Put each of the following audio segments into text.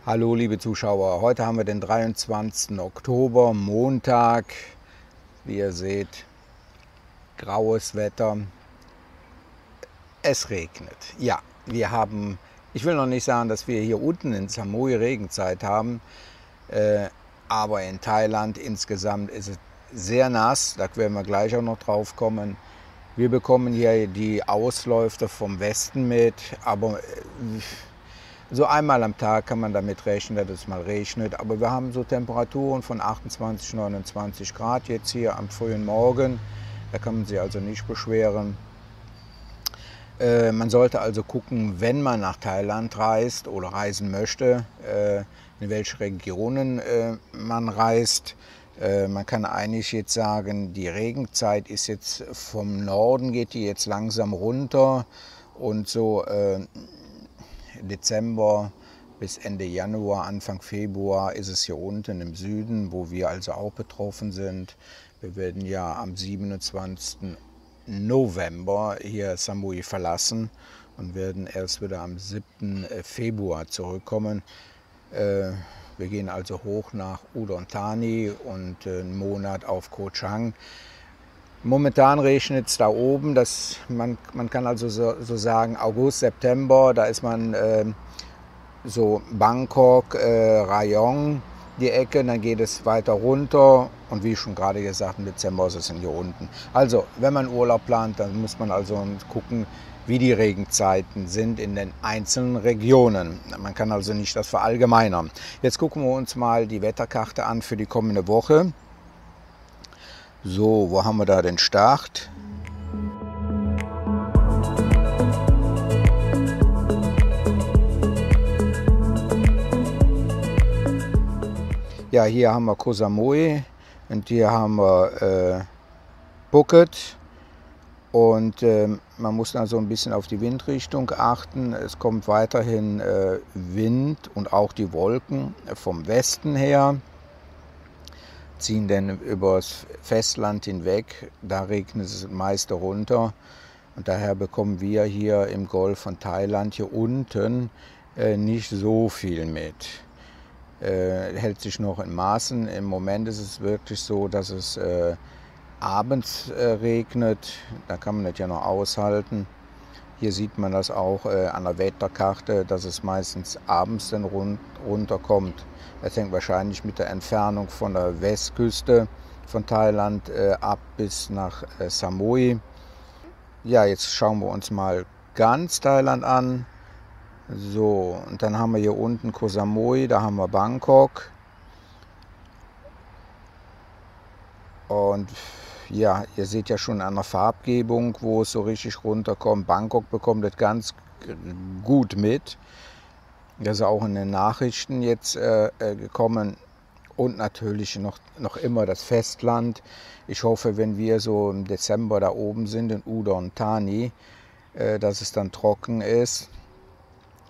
Hallo liebe Zuschauer, heute haben wir den 23. Oktober, Montag. Wie ihr seht, graues Wetter. Es regnet. Ja, ich will noch nicht sagen, dass wir hier unten in Samui Regenzeit haben, aber in Thailand insgesamt ist es sehr nass, da werden wir gleich auch noch drauf kommen. Wir bekommen hier die Ausläufer vom Westen mit, aber so einmal am Tag kann man damit rechnen, dass es mal regnet. Aber wir haben so Temperaturen von 28, 29 Grad jetzt hier am frühen Morgen. Da kann man sich also nicht beschweren. Man sollte also gucken, wenn man nach Thailand reist oder reisen möchte, in welche Regionen man reist. Man kann eigentlich jetzt sagen, die Regenzeit ist jetzt vom Norden, geht die jetzt langsam runter und so Dezember bis Ende Januar, Anfang Februar ist es hier unten im Süden, wo wir also auch betroffen sind. Wir werden ja am 27. November hier Samui verlassen und werden erst wieder am 7. Februar zurückkommen. Wir gehen also hoch nach Udon Thani und einen Monat auf Koh Chang. Momentan regnet es da oben, man kann also so sagen, August, September, da ist man so Bangkok, Rayong, die Ecke, dann geht es weiter runter und wie schon gerade gesagt, im Dezember ist es hier unten. Also, wenn man Urlaub plant, dann muss man also gucken, wie die Regenzeiten sind in den einzelnen Regionen. Man kann also nicht das verallgemeinern. Jetzt gucken wir uns mal die Wetterkarte an für die kommende Woche. So, wo haben wir da den Start? Ja, hier haben wir Koh Samui und hier haben wir Phuket. Und man muss also ein bisschen auf die Windrichtung achten. Es kommt weiterhin Wind und auch die Wolken vom Westen her ziehen dann übers Festland hinweg, da regnet es meist runter und daher bekommen wir hier im Golf von Thailand hier unten nicht so viel mit. Hält sich noch in Maßen. Im Moment ist es wirklich so, dass es abends regnet, da kann man das ja noch aushalten. Hier sieht man das auch an der Wetterkarte, dass es meistens abends dann runterkommt. Das hängt wahrscheinlich mit der Entfernung von der Westküste von Thailand ab bis nach Samui. Ja, jetzt schauen wir uns mal ganz Thailand an. So, und dann haben wir hier unten Koh Samui, da haben wir Bangkok. Und ja, ihr seht ja schon an der Farbgebung, wo es so richtig runterkommt. Bangkok bekommt das ganz gut mit. Das ist auch in den Nachrichten jetzt gekommen. Und natürlich noch immer das Festland. Ich hoffe, wenn wir so im Dezember da oben sind, in Udon Thani, dass es dann trocken ist.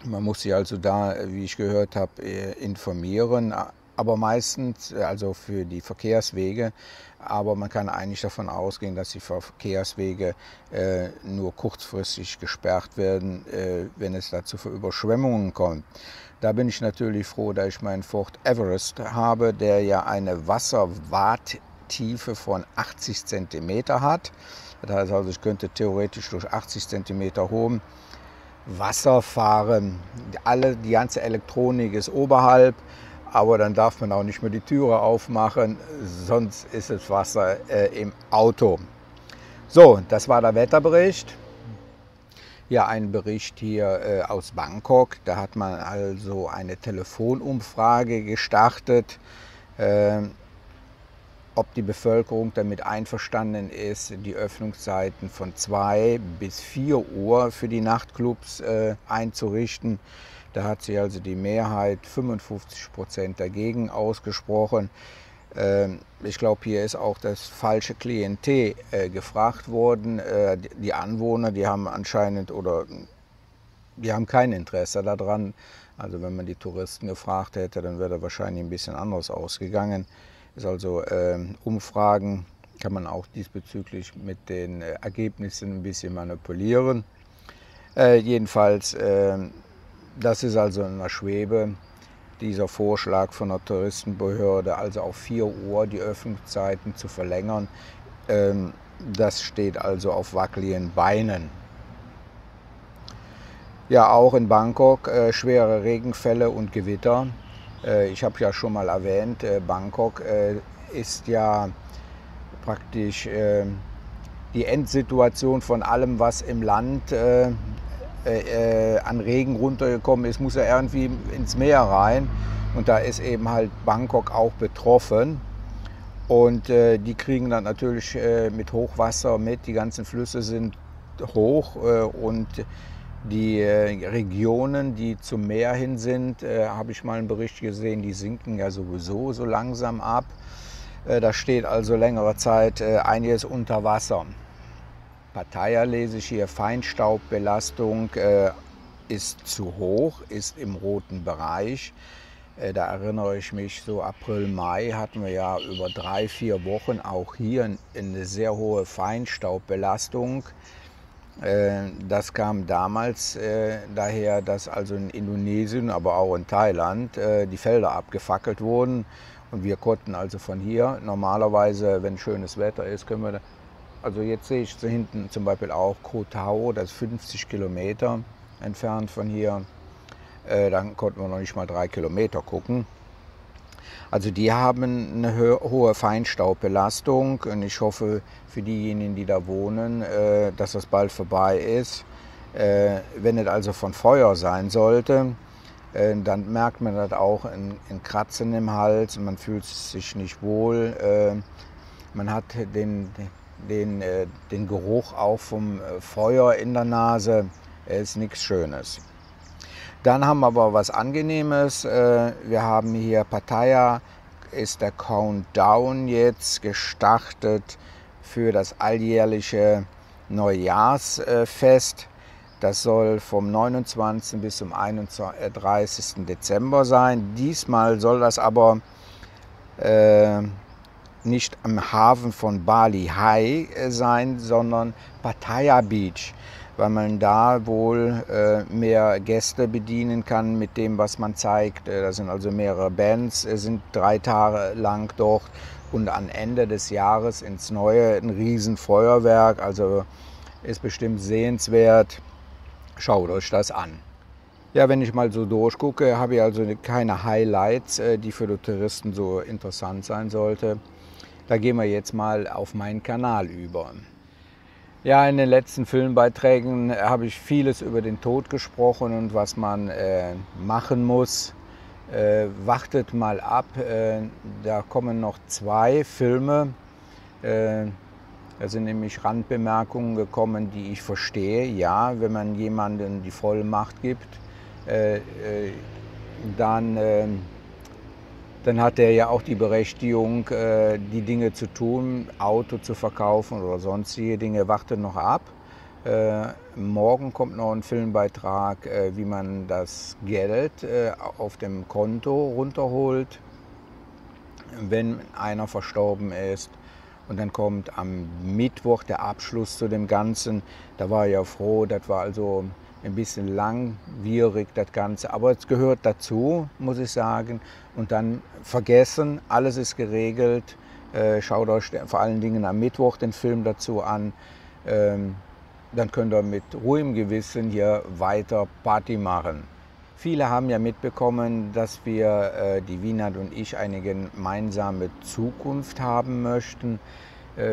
Man muss sich also da, wie ich gehört habe, informieren. Aber meistens, also für die Verkehrswege, aber man kann eigentlich davon ausgehen, dass die Verkehrswege nur kurzfristig gesperrt werden, wenn es dazu für Überschwemmungen kommt. Da bin ich natürlich froh, dass ich meinen Ford Everest habe, der ja eine Wasserwarttiefe von 80 cm hat. Das heißt also, ich könnte theoretisch durch 80 cm hohem Wasser fahren. Die ganze Elektronik ist oberhalb. Aber dann darf man auch nicht mehr die Türe aufmachen, sonst ist das Wasser im Auto. So, das war der Wetterbericht. Ja, ein Bericht hier aus Bangkok. Da hat man also eine Telefonumfrage gestartet, ob die Bevölkerung damit einverstanden ist, die Öffnungszeiten von 2 bis 4 Uhr für die Nachtclubs einzurichten. Da hat sich also die Mehrheit, 55% dagegen ausgesprochen. Ich glaube, hier ist auch das falsche Klientel gefragt worden. Die Anwohner, die haben anscheinend die haben kein Interesse daran. Also wenn man die Touristen gefragt hätte, dann wäre da wahrscheinlich ein bisschen anders ausgegangen. Ist also Umfragen kann man auch diesbezüglich mit den Ergebnissen ein bisschen manipulieren. Jedenfalls, das ist also in der Schwebe. dieser Vorschlag von der Touristenbehörde, also auf 4 Uhr die Öffnungszeiten zu verlängern, das steht also auf wackeligen Beinen. Ja, auch in Bangkok schwere Regenfälle und Gewitter. Ich habe ja schon mal erwähnt, Bangkok ist ja praktisch die Endsituation von allem, was im Land an Regen runtergekommen ist, muss ja irgendwie ins Meer rein. Und da ist eben halt Bangkok auch betroffen. Und die kriegen dann natürlich mit Hochwasser mit. Die ganzen Flüsse sind hoch und die Regionen, die zum Meer hin sind, habe ich mal einen Bericht gesehen, die sinken ja sowieso so langsam ab. Da steht also längere Zeit einiges unter Wasser. Pattaya lese ich hier, Feinstaubbelastung ist zu hoch, ist im roten Bereich. Da erinnere ich mich, so April, Mai hatten wir ja über 3, 4 Wochen auch hier eine sehr hohe Feinstaubbelastung. Das kam damals daher, dass also in Indonesien, aber auch in Thailand die Felder abgefackelt wurden. Und wir konnten also von hier normalerweise, wenn schönes Wetter ist, können wir, also jetzt sehe ich da hinten zum Beispiel auch Koh Tao, das ist 50 Kilometer entfernt von hier. Dann konnten wir noch nicht mal 3 Kilometer gucken. Also die haben eine hohe Feinstaubbelastung und ich hoffe für diejenigen, die da wohnen, dass das bald vorbei ist. Wenn es also von Feuer sein sollte, dann merkt man das auch in Kratzen im Hals, man fühlt sich nicht wohl. Man hat den Geruch auch vom Feuer in der Nase, ist nichts Schönes. Dann haben wir aber was Angenehmes. Wir haben hier Pattaya, ist der Countdown jetzt gestartet für das alljährliche Neujahrsfest. Das soll vom 29. bis zum 31. Dezember sein. Diesmal soll das aber nicht am Hafen von Bali High sein, sondern Pattaya Beach, weil man da wohl mehr Gäste bedienen kann mit dem, was man zeigt. Da sind also mehrere Bands, sind 3 Tage lang dort und am Ende des Jahres ins Neue ein Riesenfeuerwerk, also ist bestimmt sehenswert. Schaut euch das an. Ja, wenn ich mal so durchgucke, habe ich also keine Highlights, die für die Touristen so interessant sein sollte. Da gehen wir jetzt mal auf meinen Kanal über. Ja, in den letzten Filmbeiträgen habe ich vieles über den Tod gesprochen und was man machen muss. Wartet mal ab, da kommen noch 2 Filme. Da sind nämlich Randbemerkungen gekommen, die ich verstehe. Ja, wenn man jemandem die Vollmacht gibt, dann hat er ja auch die Berechtigung, die Dinge zu tun, Auto zu verkaufen oder sonstige Dinge. Wartet noch ab. Morgen kommt noch ein Filmbeitrag, wie man das Geld auf dem Konto runterholt, wenn einer verstorben ist. Und dann kommt am Mittwoch der Abschluss zu dem Ganzen. Da war ich ja froh, das war also ein bisschen langwierig, das Ganze. Aber es gehört dazu, muss ich sagen. Und dann vergessen, alles ist geregelt. Schaut euch vor allen Dingen am Mittwoch den Film dazu an. Dann könnt ihr mit ruhigem Gewissen hier weiter Party machen. Viele haben ja mitbekommen, dass wir, die Vinat und ich, eine gemeinsame Zukunft haben möchten.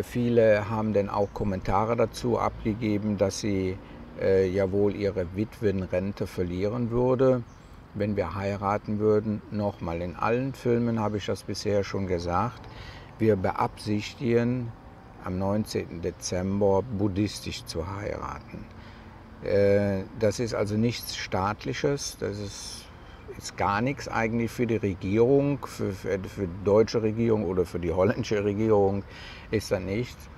Viele haben dann auch Kommentare dazu abgegeben, dass sie ja wohl ihre Witwenrente verlieren würde, wenn wir heiraten würden. Nochmal, in allen Filmen habe ich das bisher schon gesagt. Wir beabsichtigen, am 19. Dezember buddhistisch zu heiraten. Das ist also nichts Staatliches, das ist gar nichts eigentlich für die Regierung, für die deutsche Regierung oder für die holländische Regierung ist da nichts.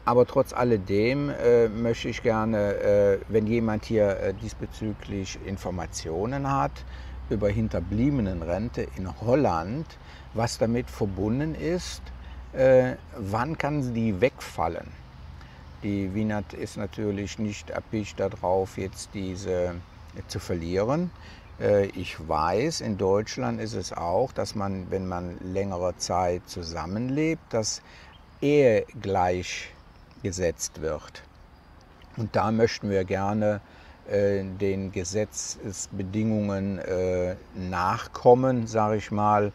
Aber trotz alledem möchte ich gerne, wenn jemand hier diesbezüglich Informationen hat über Hinterbliebenenrente in Holland, was damit verbunden ist, wann kann die wegfallen? Die Vinat ist natürlich nicht erpicht darauf, jetzt diese zu verlieren. Ich weiß, in Deutschland ist es auch, dass man, wenn man längere Zeit zusammenlebt, dass Ehe gleichgesetzt wird. Und da möchten wir gerne den Gesetzesbedingungen nachkommen, sage ich mal.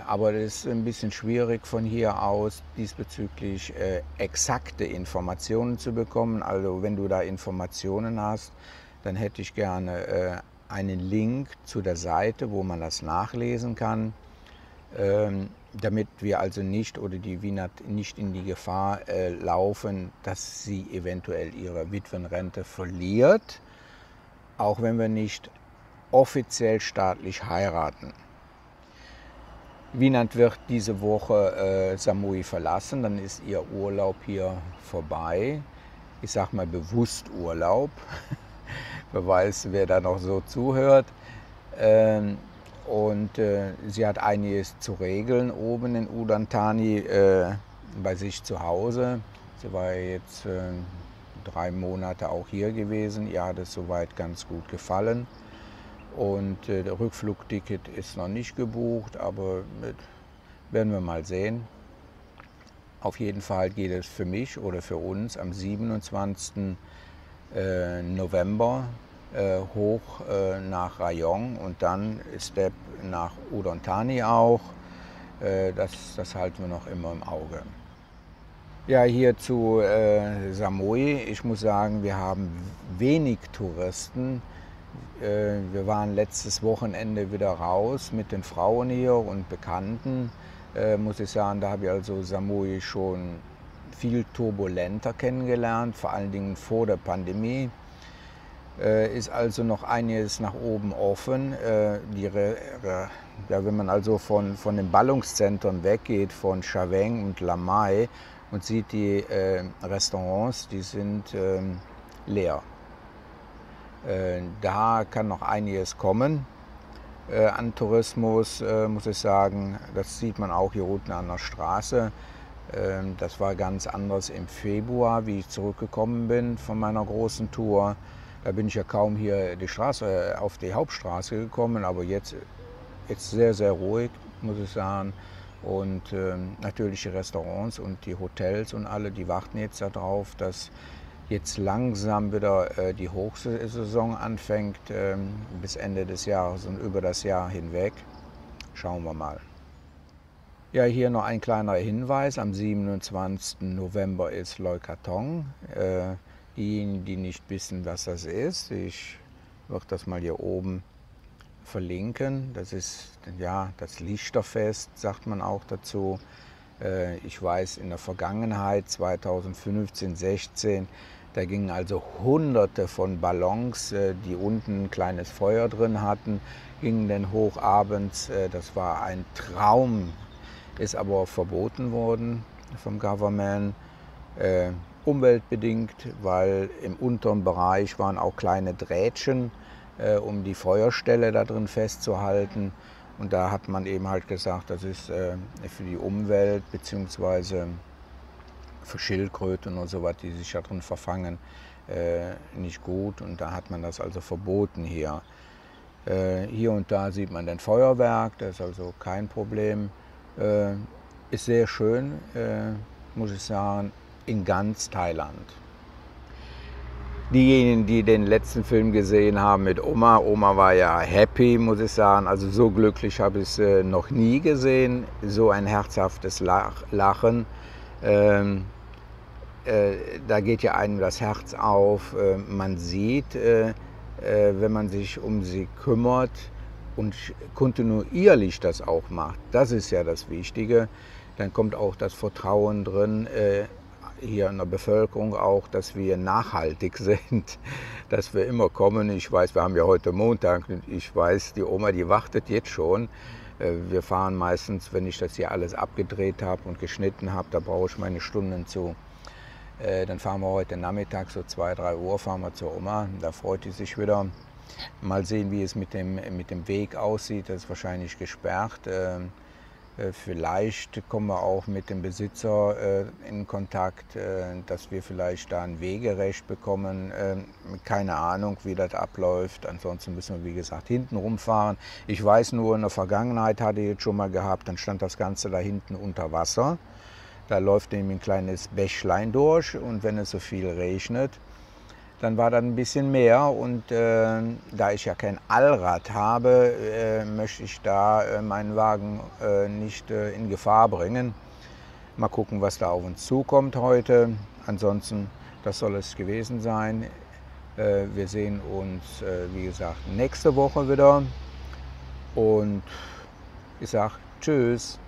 Aber das ist ein bisschen schwierig von hier aus diesbezüglich exakte Informationen zu bekommen. Also wenn du da Informationen hast, dann hätte ich gerne einen Link zu der Seite, wo man das nachlesen kann, damit wir also nicht oder die Wiener nicht in die Gefahr laufen, dass sie eventuell ihre Witwenrente verliert, auch wenn wir nicht offiziell staatlich heiraten. Wienand wird diese Woche Samui verlassen, dann ist ihr Urlaub hier vorbei. Ich sage mal bewusst Urlaub. Wer weiß, wer da noch so zuhört. Sie hat einiges zu regeln oben in Udantani bei sich zu Hause. Sie war jetzt 3 Monate auch hier gewesen. Ihr hat es soweit ganz gut gefallen. Und der Rückflugticket ist noch nicht gebucht, aber werden wir mal sehen. Auf jeden Fall geht es für mich oder für uns am 27. November hoch nach Rayong und dann Step nach Udantani auch. Das halten wir noch immer im Auge. Ja, hier zu Samui. Ich muss sagen, wir haben wenig Touristen. Wir waren letztes Wochenende wieder raus mit den Frauen hier und Bekannten. Muss ich sagen, da habe ich also Samui schon viel turbulenter kennengelernt, vor allen Dingen vor der Pandemie. Ist also noch einiges nach oben offen. Wenn man also von den Ballungszentren weggeht, von Chaweng und Lamai und sieht die Restaurants, die sind leer. Da kann noch einiges kommen an Tourismus, muss ich sagen. Das sieht man auch hier unten an der Straße. Das war ganz anders im Februar, wie ich zurückgekommen bin von meiner großen Tour. Da bin ich ja kaum hier auf die Hauptstraße gekommen, aber jetzt sehr, sehr ruhig, muss ich sagen. Und natürlich die Restaurants und die Hotels und alle, die warten jetzt darauf, dass jetzt langsam wieder die Hochsaison anfängt, bis Ende des Jahres und über das Jahr hinweg. Schauen wir mal. Ja, hier noch ein kleiner Hinweis. Am 27. November ist Leucatong. Diejenigen, die nicht wissen, was das ist, ich werde das mal hier oben verlinken. Das ist ja das Lichterfest, sagt man auch dazu. Ich weiß, in der Vergangenheit, 2015, 16, da gingen also Hunderte von Ballons, die unten ein kleines Feuer drin hatten, gingen dann hoch abends. Das war ein Traum, ist aber verboten worden vom Government. Umweltbedingt, weil im unteren Bereich waren auch kleine Drähtchen, um die Feuerstelle da drin festzuhalten. Und da hat man eben halt gesagt, das ist für die Umwelt bzw. für Schildkröten und so was, die sich da drin verfangen, nicht gut. Und da hat man das also verboten hier. Hier und da sieht man den Feuerwerk, das ist also kein Problem. Ist sehr schön, muss ich sagen, in ganz Thailand. Diejenigen, die den letzten Film gesehen haben mit Oma, Oma war ja happy, muss ich sagen. Also so glücklich habe ich es noch nie gesehen, so ein herzhaftes Lachen. Da geht ja einem das Herz auf. Man sieht, wenn man sich um sie kümmert und kontinuierlich das auch macht, das ist ja das Wichtige, dann kommt auch das Vertrauen drin, hier in der Bevölkerung auch, dass wir nachhaltig sind, dass wir immer kommen. Ich weiß, wir haben ja heute Montag, ich weiß, die Oma, die wartet jetzt schon. Wir fahren meistens, wenn ich das hier alles abgedreht habe und geschnitten habe, da brauche ich meine Stunden zu. Dann fahren wir heute Nachmittag, so 2, 3 Uhr, fahren wir zur Oma. Da freut die sich wieder. Mal sehen, wie es mit dem Weg aussieht. Das ist wahrscheinlich gesperrt. Vielleicht kommen wir auch mit dem Besitzer in Kontakt, dass wir vielleicht da ein Wegerecht bekommen. Keine Ahnung, wie das abläuft. Ansonsten müssen wir, wie gesagt, hinten rumfahren. Ich weiß nur, in der Vergangenheit hatte ich jetzt schon mal gehabt, dann stand das Ganze da hinten unter Wasser. Da läuft nämlich ein kleines Bächlein durch und wenn es so viel regnet, dann war das ein bisschen mehr und da ich ja kein Allrad habe, möchte ich da meinen Wagen nicht in Gefahr bringen. Mal gucken, was da auf uns zukommt heute. Ansonsten, das soll es gewesen sein. Wir sehen uns, wie gesagt, nächste Woche wieder und ich sage Tschüss.